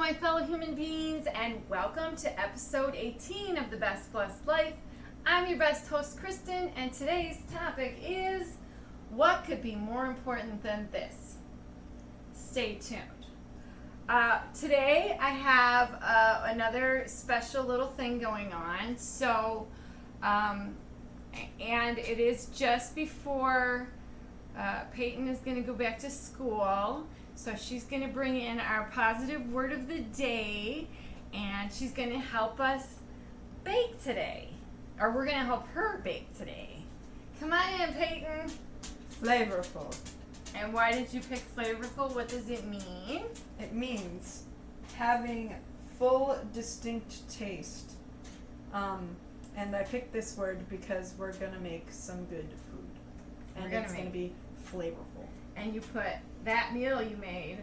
my fellow human beings, and welcome to episode 18 of The Best Blessed Life. I'm your best host, Kristen, and today's topic is, what could be more important than this? Stay tuned. Today I have another special little thing going on, and it is just before Peyton is going to go back to school. So she's going to bring in our positive word of the day, and she's going to help us bake today. Or we're going to help her bake today. Come on in, Peyton. Flavorful. And why did you pick flavorful? What does it mean? It means having full, distinct taste. And I picked this word because we're going to make some good food. And it's going to be flavorful. And you put, that meal you made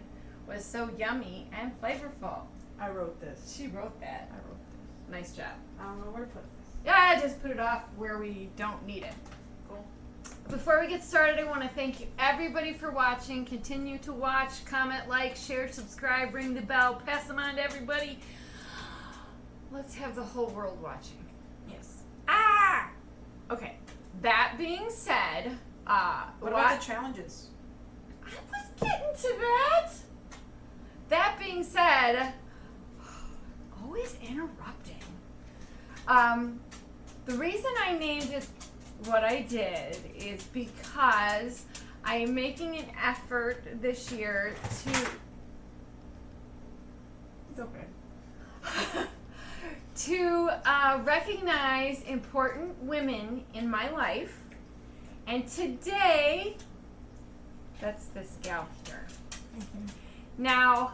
was so yummy and flavorful. I wrote this. She wrote that. I wrote this. Nice job. I don't know where to put this. Yeah, just put it off where we don't need it. Cool. Before we get started, I want to thank you everybody for watching. Continue to watch, comment, like, share, subscribe, ring the bell, pass them on to everybody. Let's have the whole world watching. Yes. Okay. That being said, what about the challenges? I was getting to that. That being said, always interrupting. The reason I named it what I did is because I am making an effort this year It's okay. to recognize important women in my life. And today, that's this gal here. Now,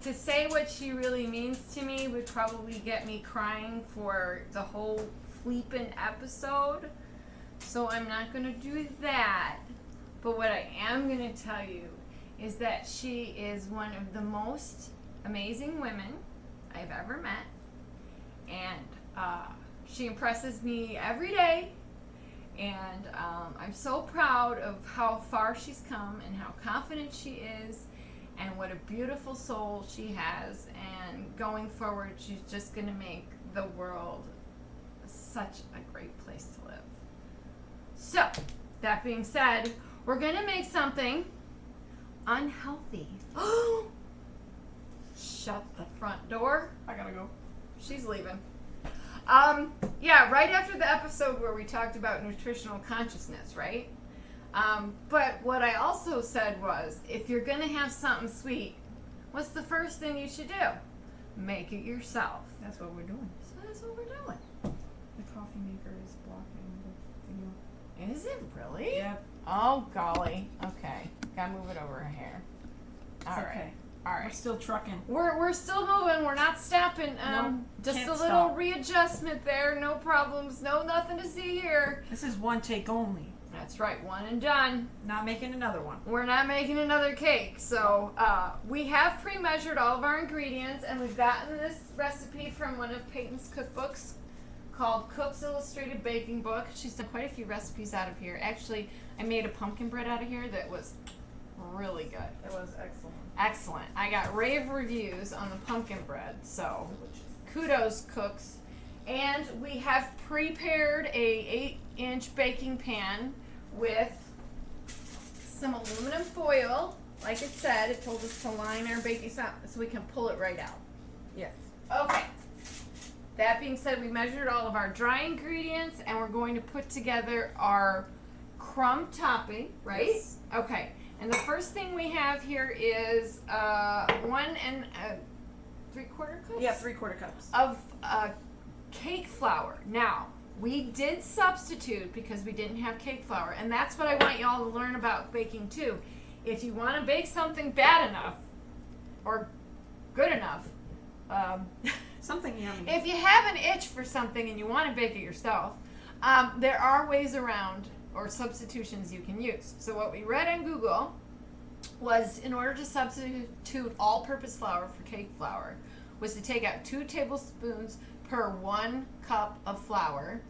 to say what she really means to me would probably get me crying for the whole Fleepin' episode. So I'm not going to do that. But what I am going to tell you is that she is one of the most amazing women I've ever met. And she impresses me every day. And I'm so proud of how far she's come and how confident she is and what a beautiful soul she has. And going forward, she's just going to make the world such a great place to live. So, that being said, we're going to make something unhealthy. Shut the front door. I gotta go. She's leaving. Yeah, right after the episode where we talked about nutritional consciousness, right? But what I also said was, if you're going to have something sweet, what's the first thing you should do? Make it yourself. That's what we're doing. So that's what we're doing. The coffee maker is blocking the video. Is it really? Yep. Oh, golly. Okay. Gotta move it over here. All right. Okay. All We're right. still trucking. We're still moving. We're not stopping. Nope, just a can't little stop. readjustment there. No problems. No nothing to see here. This is one take only. That's right. One and done. Not making another one. We're not making another cake. So we have pre-measured all of our ingredients, and we've gotten this recipe from one of Peyton's cookbooks called Cook's Illustrated Baking Book. She's done quite a few recipes out of here. Actually, I made a pumpkin bread out of here that was really good. It was excellent. Excellent. I got rave reviews on the pumpkin bread, so kudos, cooks. And we have prepared a 8-inch baking pan with some aluminum foil. Like it said, it told us to line our baking so we can pull it right out. Yes. Okay. That being said, we measured all of our dry ingredients, and we're going to put together our crumb topping, right? Yes. Okay. And the first thing we have here is 1 3/4 cups? Yeah, 3/4 cups. Of cake flour. Now, we did substitute because we didn't have cake flour, and that's what I want y'all to learn about baking too. If you want to bake something bad enough or good enough, Something yummy. if you have an itch for something and you want to bake it yourself, there are ways around or substitutions you can use. So what we read on Google was, in order to substitute all-purpose flour for cake flour, was to take out 2 tablespoons per 1 cup of flour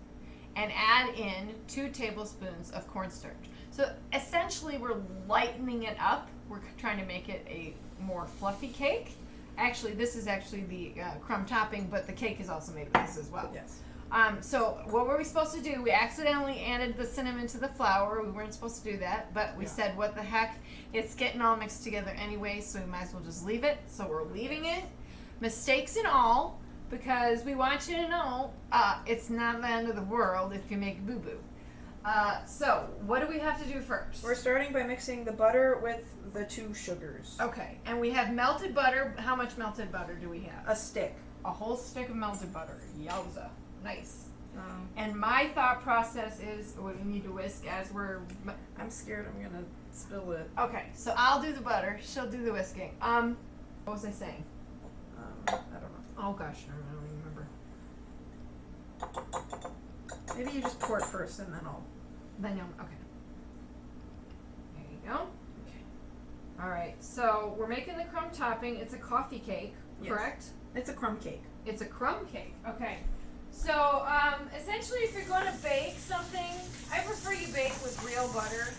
and add in 2 tablespoons of cornstarch. So essentially we're lightening it up. We're trying to make it a more fluffy cake. Actually, this is actually the crumb topping, but the cake is also made with this as well. Yes. So what were we supposed to do? We accidentally added the cinnamon to the flour. We weren't supposed to do that, but we said, what the heck? It's getting all mixed together anyway, so we might as well just leave it. So we're leaving it. Mistakes and all, because we want you to know it's not the end of the world if you make a boo-boo. So what do we have to do first? We're starting by mixing the butter with the 2 sugars. Okay, and we have melted butter. How much melted butter do we have? A stick. A whole stick of melted butter. Yowza. Nice. And my thought process is, we need to whisk as we're... I'm scared I'm going to spill it. Okay, so I'll do the butter. She'll do the whisking. What was I saying? I don't know. Oh gosh, I don't even remember. Maybe you just pour it first and then I'll... Then you'll... Okay. There you go. Okay. All right, so we're making the crumb topping. It's a coffee cake, correct? It's a crumb cake. It's a crumb cake. Okay. So, essentially, if you're going to bake something, I prefer you bake with real butter.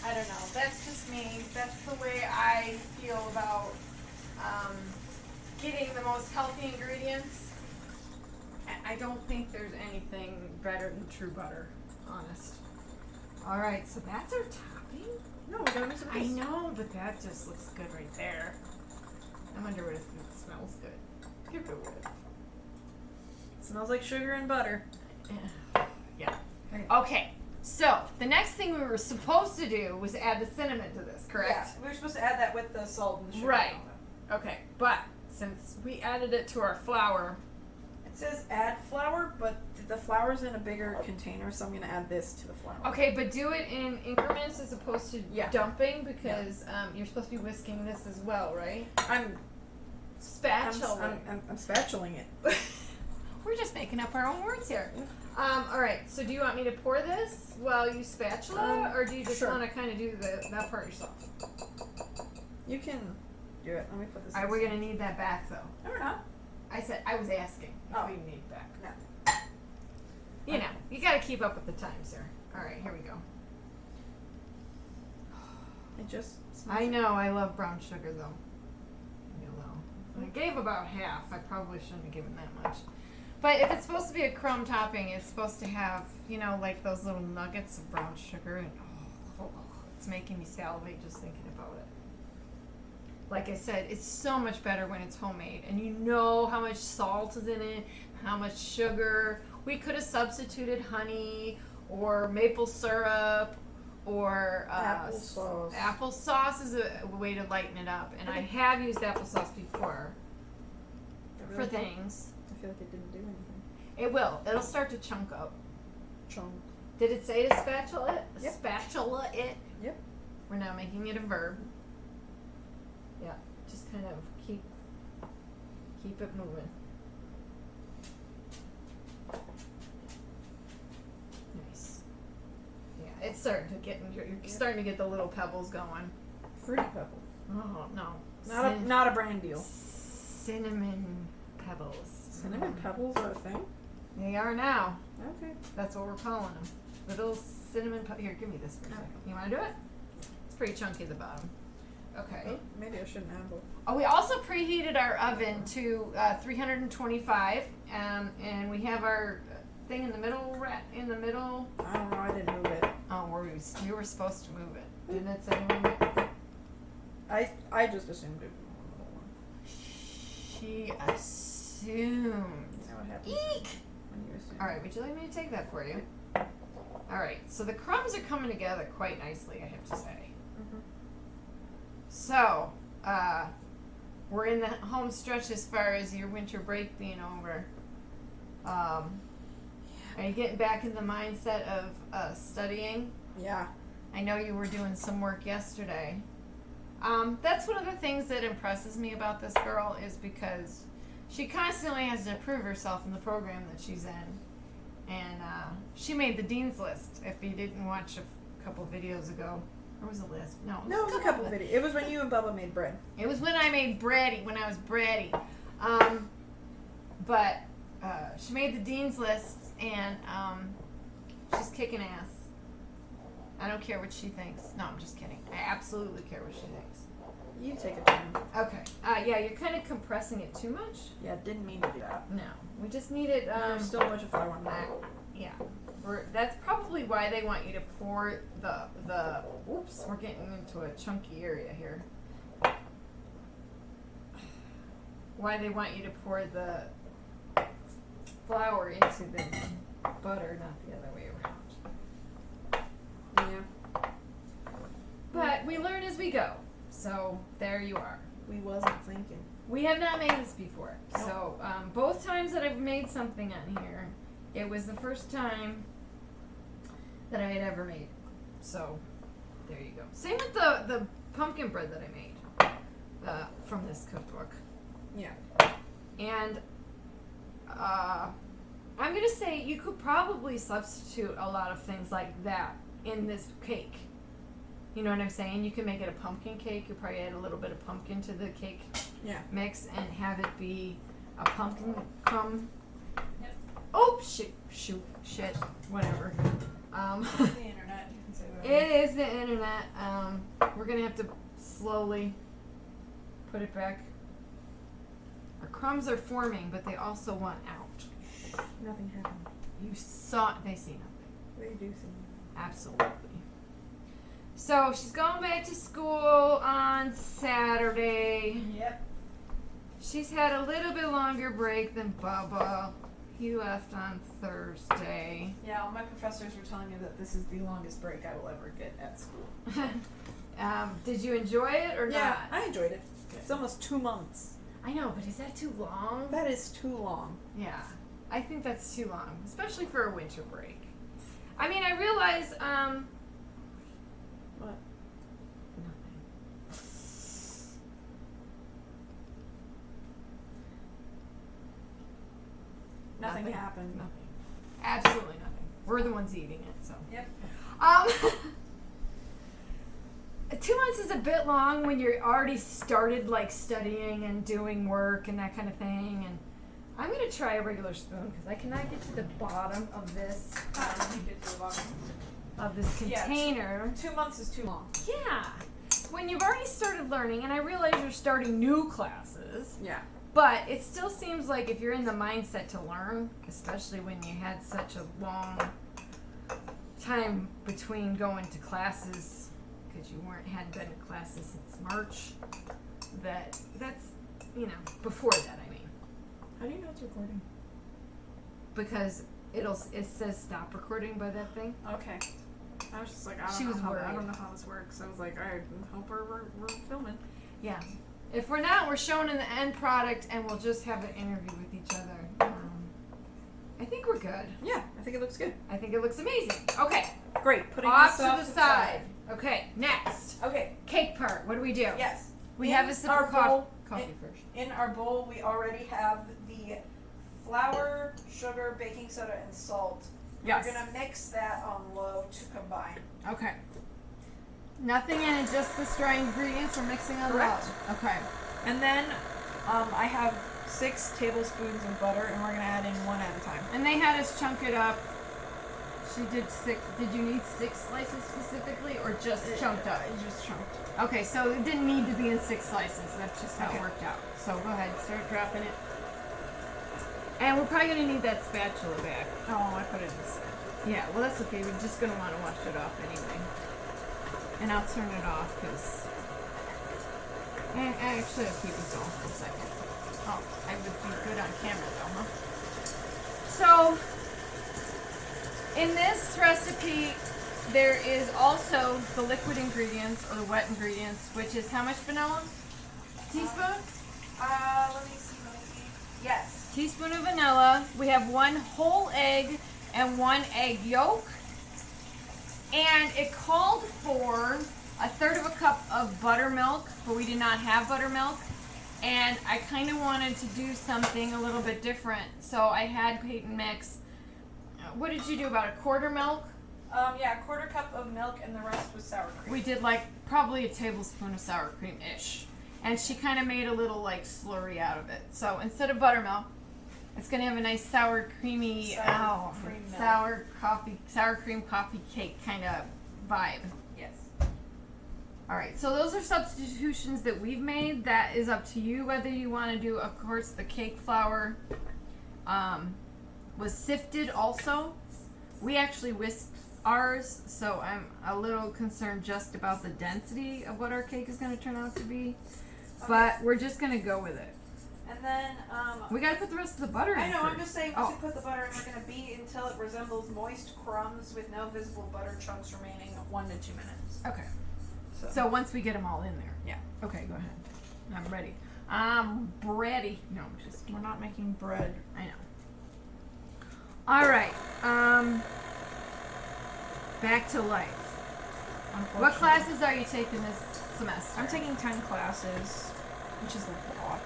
I don't know. That's just me. That's the way I feel about getting the most healthy ingredients. I don't think there's anything better than true butter, honest. All right, so that's our topping. No, we gotta mix it. I know, but that just looks good right there. I wonder what if it smells good. Give it a whiff. Smells like sugar and butter. Yeah. Okay, so the next thing we were supposed to do was add the cinnamon to this, correct? Yeah, we were supposed to add that with the salt and the sugar. Right. Okay, but since we added it to our flour... It says add flour, but the flour's in a bigger container, so I'm going to add this to the flour. Okay, but do it in increments as opposed to dumping, because you're supposed to be whisking this as well, right? I'm spatulaing it. We're just making up our own words here. All right, so do you want me to pour this while you spatula, or do you just want to kind of do that part yourself? You can do it. Let me put this. All right, we're going to need that back, though. No, we're not. I was asking if we need it back. No. You know, you got to keep up with the times here. All right, here we go. It just I know, I love brown sugar, though. You know, I gave about half. I probably shouldn't have given that much. But if it's supposed to be a crumb topping, it's supposed to have, you know, like those little nuggets of brown sugar, and it's making me salivate just thinking about it. Like I said, it's so much better when it's homemade, and you know how much salt is in it, how much sugar. We could have substituted honey or maple syrup or applesauce. Applesauce is a way to lighten it up, and I have used applesauce before for things. I feel like it didn't do anything. It will. It'll start to chunk up. Chunk. Did it say to spatula it? Yep. Spatula it? Yep. We're now making it a verb. Yeah. Just kind of keep it moving. Nice. Yeah, it's starting to get. You're starting to get the little pebbles going. Fruity pebble. Oh no. Not a brand deal. Cinnamon pebbles. Cinnamon pebbles are a thing? They are now. Okay. That's what we're calling them. Little cinnamon Here, give me this for a second. You want to do it? It's pretty chunky at the bottom. Okay. Oh, maybe I shouldn't have both. Oh, we also preheated our oven to 325, and we have our thing in the middle. I don't know. I didn't move it. Oh, we were supposed to move it. Didn't it say move it? I just assumed it was the one. She assumed. Is that what happens Eek! when you assume? All right, would you like me to take that for you? All right, so the crumbs are coming together quite nicely, I have to say. Mm-hmm. So, we're in the home stretch as far as your winter break being over. Are you getting back in the mindset of studying? Yeah. I know you were doing some work yesterday. That's one of the things that impresses me about this girl is because she constantly has to prove herself in the program that she's in. And she made the dean's list, if you didn't watch a couple videos ago. Or was it a list? No, it was a couple videos. It was when you and Bubba made bread. It was when I made bready, when I was bratty. But she made the dean's list, and she's kicking ass. I don't care what she thinks. No, I'm just kidding. I absolutely care what she thinks. You take a turn. Okay. Yeah, you're kind of compressing it too much. Yeah, didn't mean to do that. No, we just need it. There's still a bunch of flour on that. Yeah, that's probably why they want you to pour the. Oops, we're getting into a chunky area here. Why they want you to pour the flour into the butter, not the other way around. Yeah. But we learn as we go. So there you are. We wasn't thinking. We have not made this before. Nope. So both times that I've made something on here, it was the first time that I had ever made. So there you go. Same with the pumpkin bread that I made from this cookbook. Yeah. And I'm going to say you could probably substitute a lot of things like that in this cake. You know what I'm saying? You can make it a pumpkin cake. You probably add a little bit of pumpkin to the cake mix and have it be a pumpkin crumb. Yep. Oh, shit, whatever. It's the internet. You can say that. It is the internet. We're going to have to slowly put it back. Our crumbs are forming, but they also want out. Nothing happened. They see nothing. They do see. Absolutely. So she's going back to school on Saturday. Yep. She's had a little bit longer break than Bubba. He left on Thursday. Yeah, all my professors were telling me that this is the longest break I will ever get at school. Did you enjoy it or Yeah, not? I enjoyed it. It's almost 2 months. I know, but is that too long? That is too long. Yeah, I think that's too long, especially for a winter break. I mean, I realize, What? Nothing. Nothing happened. Nothing. Absolutely nothing. We're the ones eating it, so. Yep. 2 months is a bit long when you're already started like studying and doing work and that kind of thing. And I'm gonna try a regular spoon because I cannot get to the bottom of this You get to the bottom. container. 2 months is too long. Yeah. When you've already started learning, and I realize you're starting new classes. Yeah. But it still seems like if you're in the mindset to learn, especially when you had such a long time between going to classes, because you hadn't been to classes since March, that's before that, I mean. How do you know it's recording? Because it says stop recording by that thing. Okay. I was just like, I She was worried. don't know how this works. I was like, alright, hope we're filming. Yeah. If we're not, we're showing in the end product, and we'll just have an interview with each other. I think we're good. Yeah, I think it looks good. I think it looks amazing. Okay. Great. Putting Off this to the side. Okay, next. Okay. Cake part. What do we do? Yes. We In have a sip our of bowl- coffee first. In our bowl, we already have the flour, sugar, baking soda, and salt. Yes. We're gonna mix that on low to combine. Okay. Nothing in it, just the dry ingredients we're mixing on Correct. low. Okay. And then I have 6 tablespoons of butter, and we're gonna add in 1 at a time. And they had us chunk it up. She did 6. Did you need 6 slices specifically, or just chunked up? Just chunked. Okay, so it didn't need to be in 6 slices. That's just how Okay. it worked out. So go ahead, start dropping it. And we're probably gonna need that spatula back. Oh, I put it in the set. Yeah, well that's okay. We're just gonna want to wash it off anyway. And I'll turn it off because. And actually, I'll keep it on for a second. Oh, I would be good on camera though, huh? So, in this recipe, there is also the liquid ingredients or the wet ingredients, which is how much vanilla? Teaspoon? Let me see. Yes. Teaspoon of vanilla. We have 1 whole egg and 1 egg yolk. And it called for 1/3 of a cup of buttermilk, but we did not have buttermilk. And I kind of wanted to do something a little bit different. So I had Peyton mix. What did you do, about a quarter milk? Yeah, 1/4 cup of milk, and the rest was sour cream. We did like probably a tablespoon of sour cream-ish. And she kind of made a little like slurry out of it. So instead of buttermilk, it's going to have a nice sour creamy, Sour cream milk. sour cream coffee cake kind of vibe. Yes. Alright, so those are substitutions that we've made. That is up to you whether you want to do. Of course, the cake flour was sifted also. We actually whisked ours, so I'm a little concerned just about the density of what our cake is going to turn out to be. Okay. But we're just going to go with it. And then, We got to put the rest of the butter in I know, first. I'm just saying we should put the butter in. We're going to beat until it resembles moist crumbs with no visible butter chunks remaining 1 to 2 minutes. Okay. So once we get them all in there. Yeah. Okay, go ahead. I'm ready. I'm ready. No, I'm just We're not making bread. I know. All right. Back to life. What classes are you taking this semester? I'm taking 10 classes, which is a lot.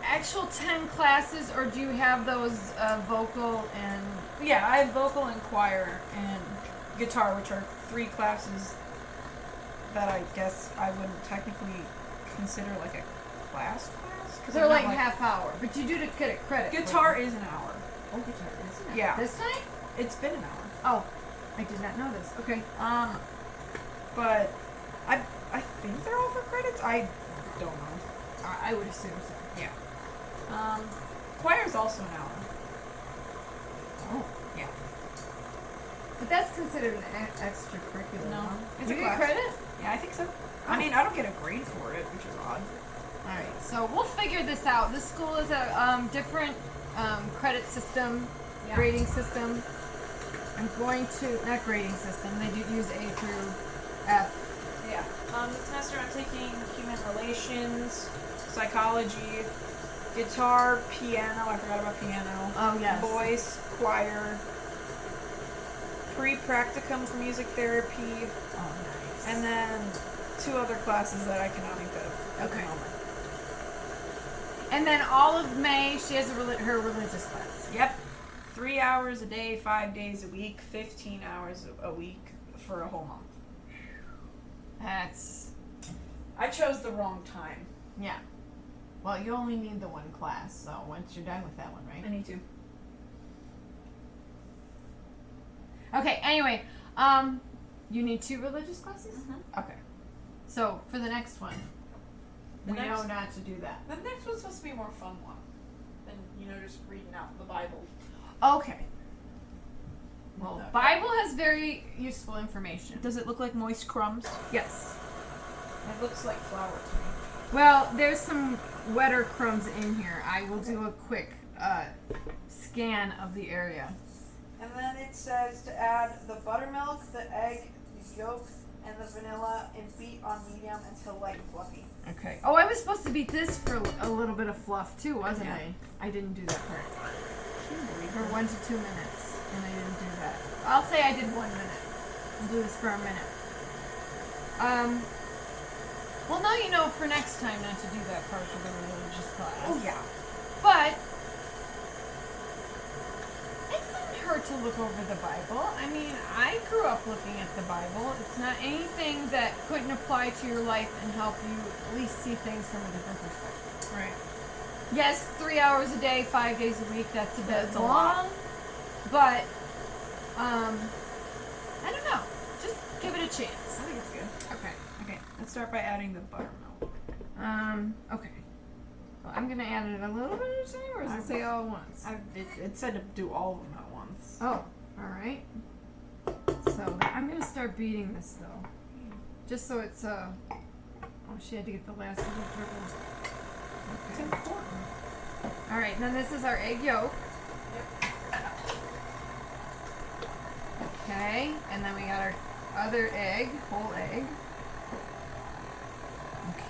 Actual 10 classes, or do you have those vocal and? Yeah, I have vocal and choir and guitar, which are 3 classes that I guess I wouldn't technically consider like a class. Because They're like half hour, but you do to get a credit. Guitar is an hour. Oh, guitar is an hour. Yeah. This time? It's been an hour. Oh, I did not know this. Okay. But I think they're all for credits. I don't know. I would assume so. Yeah. Choir's also an hour. Oh. Yeah. But that's considered an extracurricular. No. Huh? It's You a get class. credit? Yeah, I think so. I mean, I don't get a grade for it, which is odd. All right, so we'll figure this out. This school is a different credit system, Yeah. grading system. I'm going to, not grading system, they do use A through F. Yeah. This semester I'm taking human relations, psychology, guitar, piano. I forgot about piano. Oh, yes. Voice, choir, pre-practicum for music therapy, Oh, nice. and then 2 other classes that I cannot think of at the Okay. moment. And then all of May, she has her religious class. Yep. 3 hours a day, 5 days a week, 15 hours a week for a whole month. That's, I chose the wrong time. yeah. Well, you only need the one class, so once you're done with that one, right? I need to. Okay, anyway, you need 2 religious classes? Okay. So, for the next one, The we next- know not to do that. The next one's supposed to be a more fun one than, just reading out the Bible. Okay. Well, Okay. Bible has very useful information. Does it look like moist crumbs? Yes. It looks like flour to me. Well, there's some wetter crumbs in here. I will do a quick scan of the area. And then it says to add the buttermilk, the egg, the yolk, and the vanilla and beat on medium until light and fluffy. Okay. Oh, I was supposed to beat this for a little bit of fluff too, wasn't Yeah. I? I didn't do that part. For 1 to 2 minutes, and I didn't do that. I'll say I did 1 minute. I'll do this for a minute. Well, now you know for next time not to do that part for the religious class. Oh yeah. But it couldn't hurt to look over the Bible. I mean, I grew up looking at the Bible. It's not anything that couldn't apply to your life and help you at least see things from a different perspective. Right. Yes, 3 hours a day, 5 days a week, that's a bit That's a long. lot. But, I don't know. Just give it a chance. I think it's good. Okay. Okay, let's start by adding the buttermilk. Okay. Well, I'm gonna add it a little bit at a time, or does it say all at once? It said to do all of them at once. Oh, alright. So, I'm gonna start beating this though. Just so it's, oh, she had to get the last little dribble. It's Okay. important. Alright, then this is our egg yolk. Okay, and then we got our other egg, whole egg.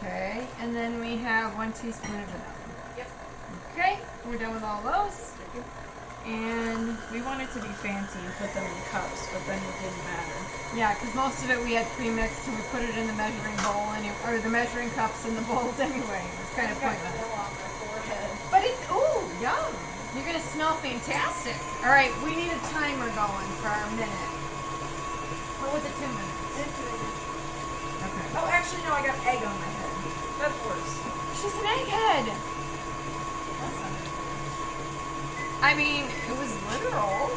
Okay, and then we have 1 teaspoon of vanilla. Yep. Okay, we're done with all those. And We wanted to be fancy and put them in cups, but then it didn't matter. yeah, because most of it we had pre-mixed and we put it in the measuring bowl, or the measuring cups in the bowls anyway. It's kind of got pointless. vanilla on my forehead. But it's, ooh, yum. You're going to smell fantastic. All right, we need a timer going for our minute. What was it, 2 minutes? Okay. Oh, actually, no, I got egg on my head. That's worse. She's an egghead. That's not good. I mean, it was literal.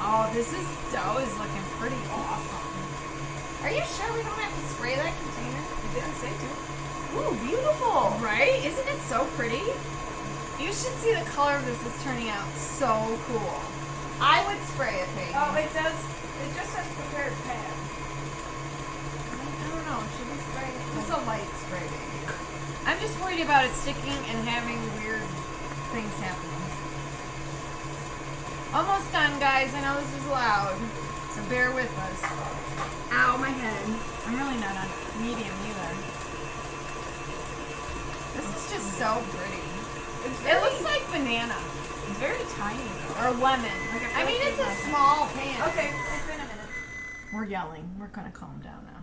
Oh, this dough is looking pretty awesome. Are you sure we don't have to spray that container? You didn't say to. Ooh, beautiful. Right? Isn't it so pretty? You should see the color of this. It's turning out so cool. I would spray it, Peyton. Oh, it does. It just says prepared pan. I don't know. Should we spray it? It's a light spray, baby. I'm just worried about it sticking and having weird things happening. Almost done, guys. I know this is loud, so bear with us. Ow, my head. I'm really not on medium either. This is just so pretty. It looks like banana. It's very tiny though. Or lemon. I mean, it's a small pan. Okay, it's been a minute. We're yelling. We're going to calm down now.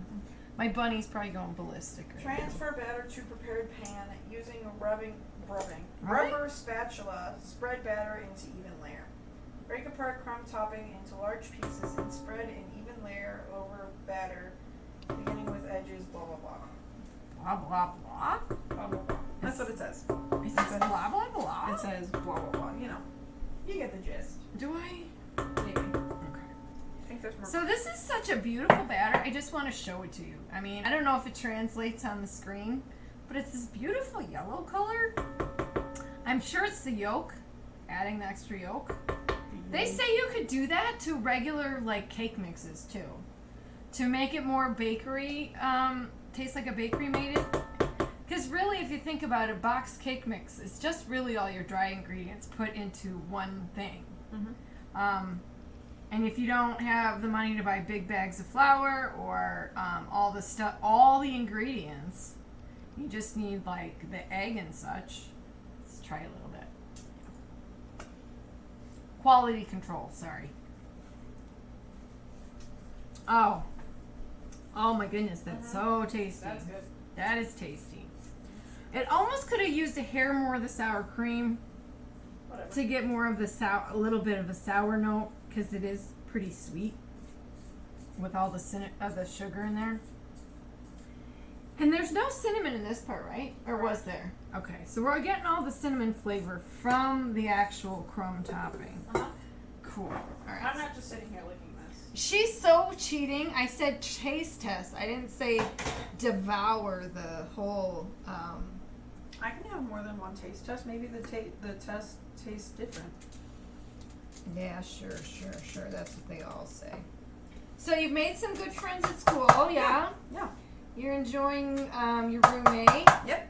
My bunny's probably going ballistic. Right Transfer batter to prepared pan using a rubber spatula. Spread batter into even layer. Break apart crumb topping into large pieces and spread an even layer over batter, beginning with edges. Blah blah blah. Blah, blah, blah. Blah blah blah. That's what it says. It says blah, blah, blah. It says blah blah blah. You know, you get the gist. Do I? Maybe. Okay. I think there's more. So this is such a beautiful batter. I just want to show it to you. I mean, I don't know if it translates on the screen, but it's this beautiful yellow color. I'm sure it's the yolk, adding the extra yolk. They say you could do that to regular like cake mixes too, to make it more bakery, taste like a bakery made it. Because really, if you think about it, boxed cake mix is just really all your dry ingredients put into one thing. Mm-hmm. And if you don't have the money to buy big bags of flour or all the stuff, all the ingredients, you just need like the egg and such. Let's try a little bit. Quality control, sorry. Oh my goodness, that's so tasty. That's good. That is tasty. It almost could have used a hair more of the sour cream Whatever. to get more of the a little bit of a sour note, because it is pretty sweet with all the the sugar in there. And there's no cinnamon in this part, right? Or was there? Okay, so we're getting all the cinnamon flavor from the actual crumb topping. Uh-huh. Cool. All right. I'm not just sitting here licking this. She's so cheating. I said taste test. I didn't say devour the whole. I can have more than one taste test. Maybe the test tastes different. Yeah, sure. That's what they all say. So you've made some good friends at school, yeah? Yeah. You're enjoying your roommate. Yep.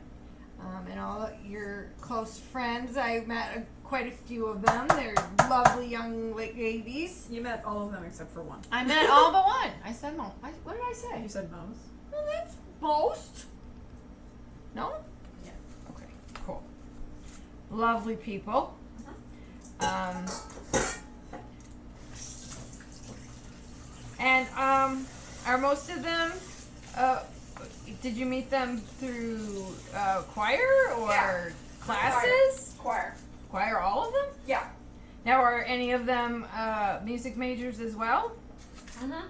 And all your close friends. I met quite a few of them. They're lovely young ladies. You met all of them except for one. I met all but one. I said no. What did I say? You said most. Well, that's most. No? Yeah. Okay, cool. Lovely people. And are most of them, did you meet them through choir or Yeah. classes? Choir. Choir, all of them? Yeah. Now, are any of them music majors as well? Mm-hmm.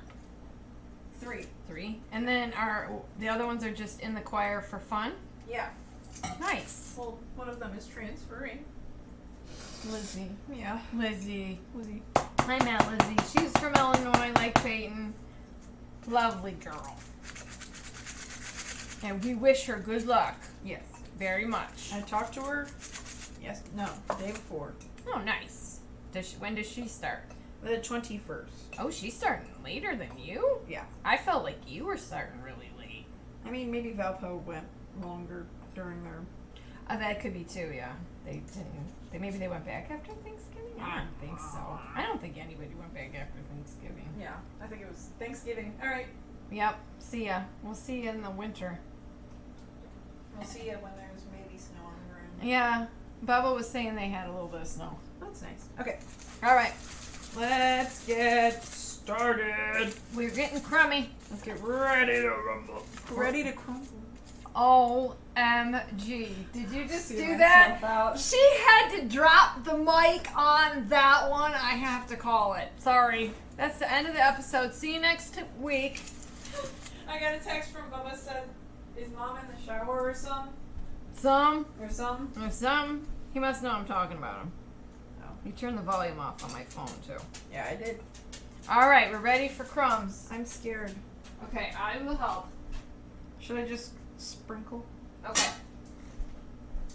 3. 3. And then are the other ones are just in the choir for fun? Yeah. Nice. Well, one of them is transferring. Lizzie. Yeah. Lizzie. Lizzie. I met Lizzie. She's from Illinois, like Peyton. Lovely girl. And we wish her good luck. Yes. Very much. I talked to her. Yes. No. The day before. Oh, nice. When does she start? The 21st. Oh, she's starting later than you? Yeah. I felt like you were starting really late. I mean, maybe Valpo went longer during their. That could be too, yeah. They didn't. Maybe they went back after Thanksgiving? I don't think so. I don't think anybody went back after Thanksgiving. Yeah. I think it was Thanksgiving. All right. Yep. See ya. We'll see you in the winter. We'll see you when there's maybe snow on the ground. Yeah. Bubba was saying they had a little bit of snow. That's nice. Okay. All right. Let's get started. We're getting crummy. Let's get ready to rumble. Ready to crumble. OMG. Did you just See do myself that? out. She had to drop the mic on that one. I have to call it. Sorry. That's the end of the episode. See you next week. I got a text from Bubba said, "Is Mom in the shower or some?" Some. Or some? Or some. He must know I'm talking about him. Oh. You turned the volume off on my phone, too. Yeah, I did. All right, we're ready for crumbs. I'm scared. Okay, I will help. Should I just sprinkle? Okay.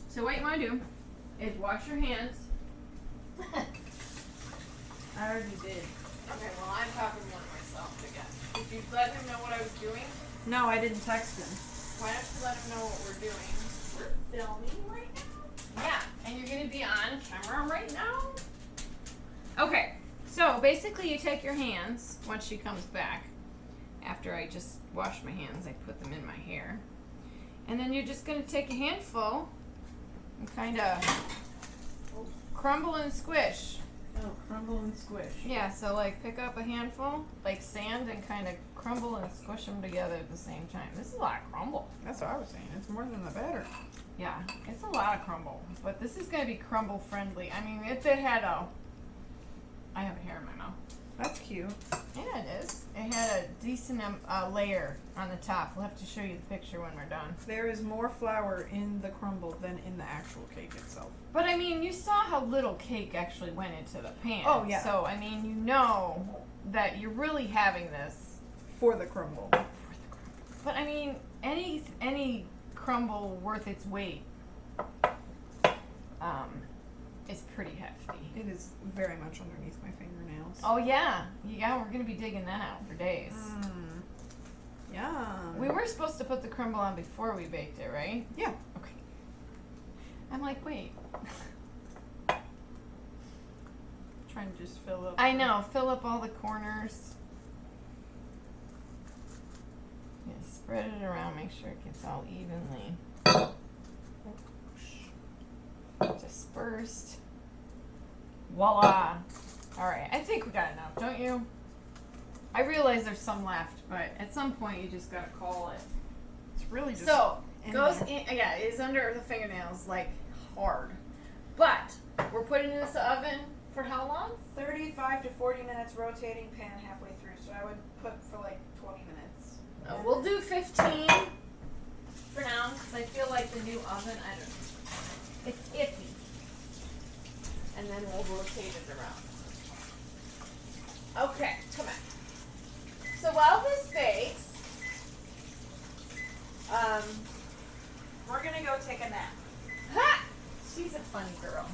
So what you want to do is wash your hands. I already did. Okay, well, I'm talking one myself, I guess. Did you let him know what I was doing? No, I didn't text him. Why don't you let him know what we're doing? We're filming right now? Yeah, and you're going to be on camera right now? Okay, so basically you take your hands once she comes back. After I just wash my hands, I put them in my hair. And then you're just going to take a handful and kind of crumble and squish. Oh, crumble and squish. Yeah, so like pick up a handful, like sand, and kind of crumble and squish them together at the same time. This is a lot of crumble. That's what I was saying. It's more than the better. Yeah, it's a lot of crumble. But this is going to be crumble friendly. I mean, if it had a... I have a hair in my mouth. That's cute. Yeah, it is. It had a decent layer on the top. We'll have to show you the picture when we're done. There is more flour in the crumble than in the actual cake itself. But I mean, you saw how little cake actually went into the pan. Oh, yeah. So, I mean, you know that you're really having this For the crumble. for the crumble. But I mean, any crumble worth its weight is pretty hefty. It is very much underneath my fingernails. Oh yeah, we're gonna be digging that out for days. Yum. We were supposed to put the crumble on before we baked it, right? Yeah. Okay. I'm like, wait. Trying to just fill up. I know, fill up all the corners. Yeah, spread it around, make sure it gets all evenly dispersed. Voila. Alright, I think we got enough, don't you? I realize there's some left, but at some point you just gotta call it. It's really just. So, in goes there. in, yeah, it is under the fingernails, like, hard. But, we're putting it in this oven for how long? 35 to 40 minutes rotating pan halfway through, so I would put for like 20 minutes. We'll do 15 for now, because I feel like the new oven, I don't know, it's iffy. And then we'll rotate it around. Okay, come on. So while this bakes, We're gonna go take a nap. ha! She's a funny girl.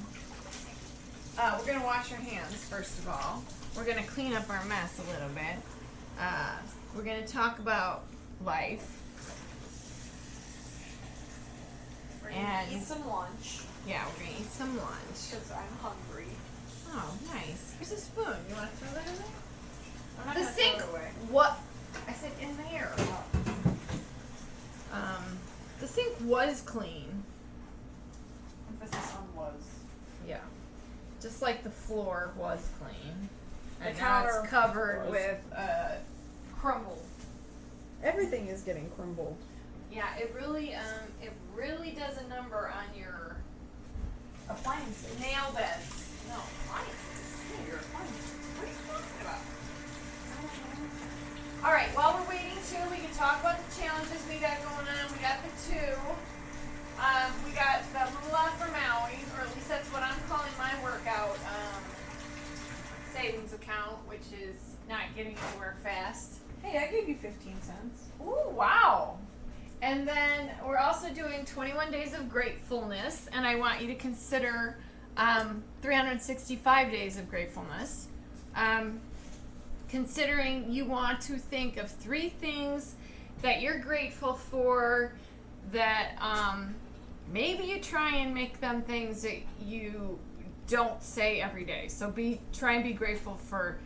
We're gonna wash our hands first of all. We're gonna clean up our mess a little bit. We're gonna talk about life. We're And- eat some lunch Yeah, we're gonna eat some lunch. because I'm hungry. Oh, nice. Here's a spoon. You want to throw that in there? I'm not The gonna sink. throw it away. What? I said in there. The sink was clean. Emphasis on was. Yeah. Just like the floor was clean. The And now counter it's covered was. with crumble. Everything is getting crumbled. Yeah, it really does a number on your Appliances. nail beds. No, appliances. Yeah, your appliances. What are you talking about? All right, while we're waiting too, we can talk about the challenges we got going on. We got the two. We got the Moolah for Maui, or at least that's what I'm calling my workout savings account, which is not getting anywhere fast. Hey, I gave you 15 cents. Ooh, wow. And then we're also doing 21 Days of Gratefulness, and I want you to consider 365 Days of Gratefulness. Considering you want to think of 3 things that you're grateful for, that maybe you try and make them things that you don't say every day. So try and be grateful for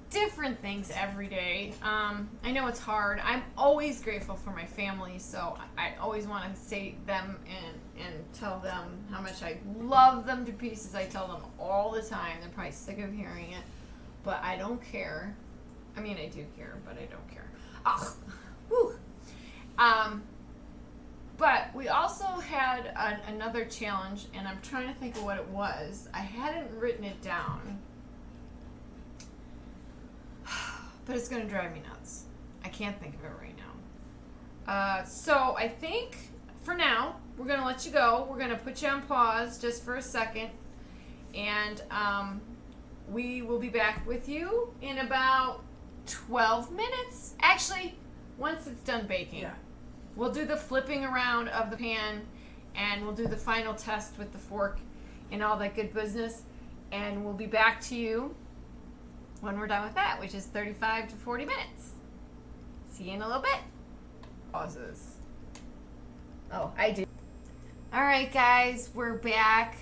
different things every day. I know it's hard. I'm always grateful for my family, so I always want to say them and tell them how much I love them to pieces. I tell them all the time. They're probably sick of hearing it, but I don't care. I mean, I do care, but I don't care. Oh, whew. But we also had another challenge, and I'm trying to think of what it was. I hadn't written it down. But it's going to drive me nuts. I can't think of it right now. So I think, for now, we're going to let you go. We're going to put you on pause just for a second. And we will be back with you in about 12 minutes. Actually, once it's done baking. Yeah. We'll do the flipping around of the pan, and we'll do the final test with the fork and all that good business. And we'll be back to you when we're done with that, which is 35 to 40 minutes. See you in a little bit. Pauses. Oh, I do. All right, guys, we're back.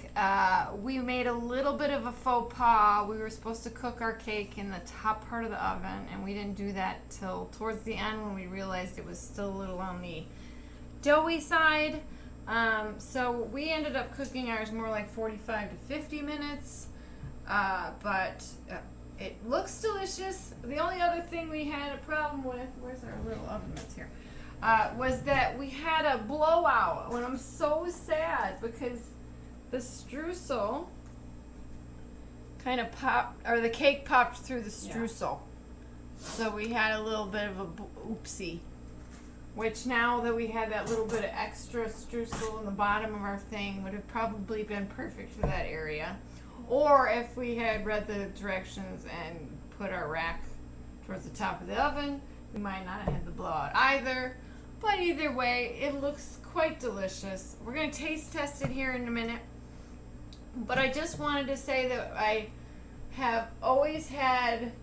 We made a little bit of a faux pas. We were supposed to cook our cake in the top part of the oven, and we didn't do that till towards the end when we realized it was still a little on the doughy side. So we ended up cooking ours more like 45 to 50 minutes, but it looks delicious. The only other thing we had a problem with, where's our little oven mitts here, was that we had a blowout. When I'm so sad because the streusel kind of popped, or the cake popped through the streusel. Yeah. So we had a little bit of a oopsie. Which now that we had that little bit of extra streusel in the bottom of our thing would have probably been perfect for that area. Or if we had read the directions and put our rack towards the top of the oven, we might not have had the blowout either. But either way, it looks quite delicious. We're going to taste test it here in a minute. But I just wanted to say that I have always had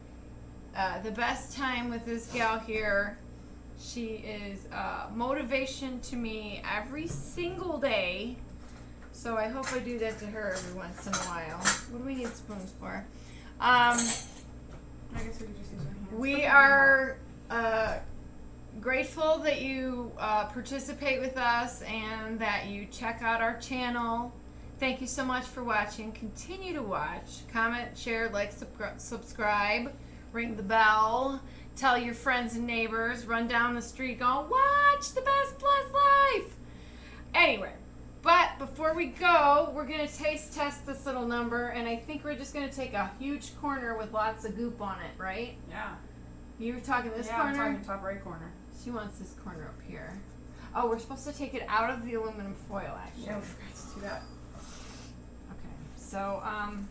the best time with this gal here. She is motivation to me every single day. So I hope I do that to her every once in a while. What do we need spoons for? I guess we could just use our hands. We are grateful that you participate with us and that you check out our channel. Thank you so much for watching. Continue to watch. Comment, share, like, subscribe. Ring the bell. Tell your friends and neighbors. Run down the street going, watch The Best Blessed Life. Anyway, but before we go, we're going to taste test this little number, and I think we're just going to take a huge corner with lots of goop on it, right? Yeah. You were talking this corner? corner? I'm talking top right corner. She wants this corner up here. Oh, we're supposed to take it out of the aluminum foil, actually. Yeah, we forgot to do that. Okay, so, I'm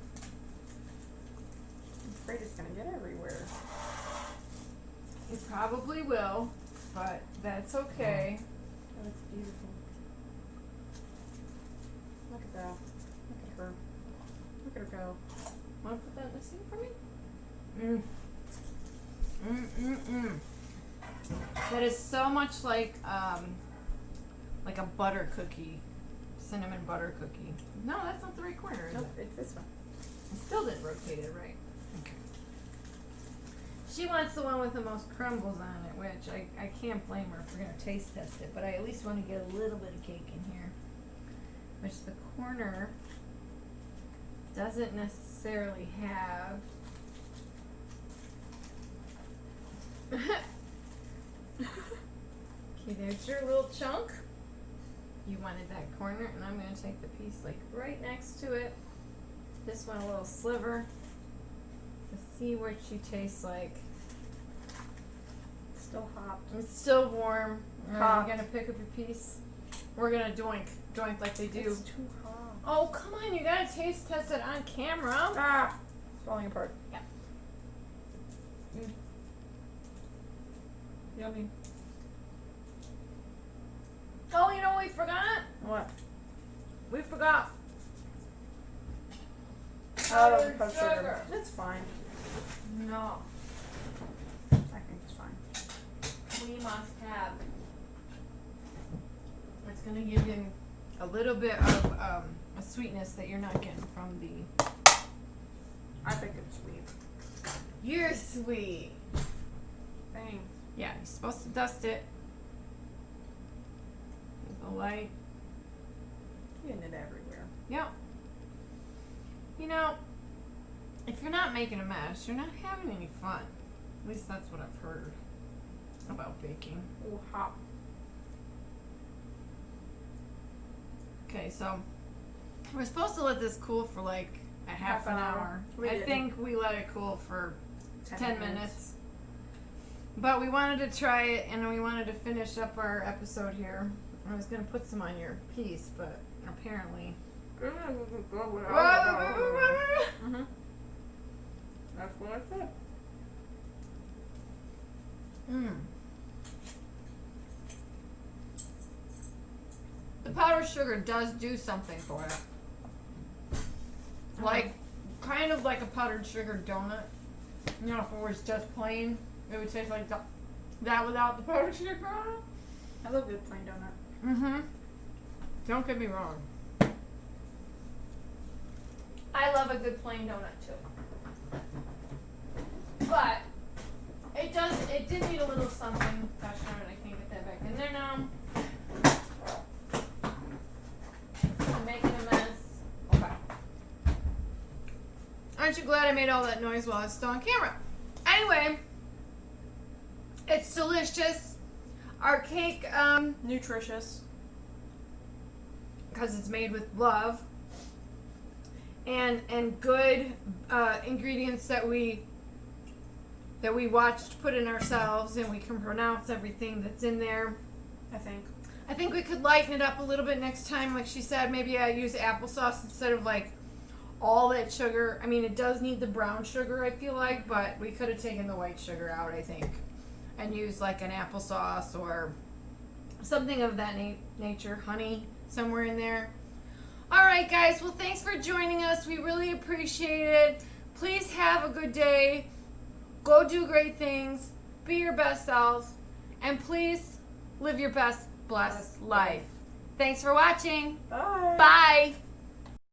afraid it's going to get everywhere. it probably will, but that's okay. Oh, it's beautiful. Look at that. Look at her. Look at her go. Want to put that in the sink for me? That is so much like a butter cookie, cinnamon butter cookie. No, that's not the right corner, is Nope, it? it's this one. I still didn't rotate it right. Okay. She wants the one with the most crumbles on it, which I can't blame her if we're going to taste test it, but I at least want to get a little bit of cake in here, which the corner doesn't necessarily have. Okay, there's your little chunk. You wanted that corner, and I'm going to take the piece like right next to it. This one a little sliver to see what she tastes like. It's still hot. It's still warm. Hot. You're going to pick up your piece. We're going to doink like they do. It's too hot. Oh, come on, you got to taste test it on camera. Ah! It's falling apart. Yeah. Yummy. Oh, you know what we forgot? What? We forgot. Powdered sugar. sugar. That's fine. No. I think it's fine. We must have. It's going to give you a little bit of a sweetness that you're not getting from the. I think it's sweet. You're sweet. Thanks. Yeah, you're supposed to dust it with a light. Getting it everywhere. Yep. You know, if you're not making a mess, you're not having any fun. At least that's what I've heard about baking. Ooh, hot. Okay, so we're supposed to let this cool for like a half an hour. We I didn't. think we let it cool for 10 minutes. minutes. But we wanted to try it, and we wanted to finish up our episode here. I was going to put some on your piece, but apparently Mm-hmm. That's what I said. The powdered sugar does do something for it. Like, kind of like a powdered sugar donut. You know, if it was just plain, it would taste like that without the powdered sugar on it. I love a good plain donut. Mm-hmm. Don't get me wrong. I love a good plain donut too. But it did need a little something. Gosh darn it, I can't get that back in there now. I'm making a mess. Okay. Aren't you glad I made all that noise while it's still on camera? Anyway, it's delicious. Our cake, Nutritious. because it's made with love and good ingredients that we watched put in ourselves, and we can pronounce everything that's in there. I think we could lighten it up a little bit next time. Like she said, maybe I use applesauce instead of like all that sugar. I mean, it does need the brown sugar, I feel like, but we could have taken the white sugar out, I think, and used like an applesauce or something of that nature, honey somewhere in there. All right, guys. Well, thanks for joining us. We really appreciate it. Please have a good day. Go do great things. Be your best self. And please live your best blessed life. Thanks for watching. Bye. Bye.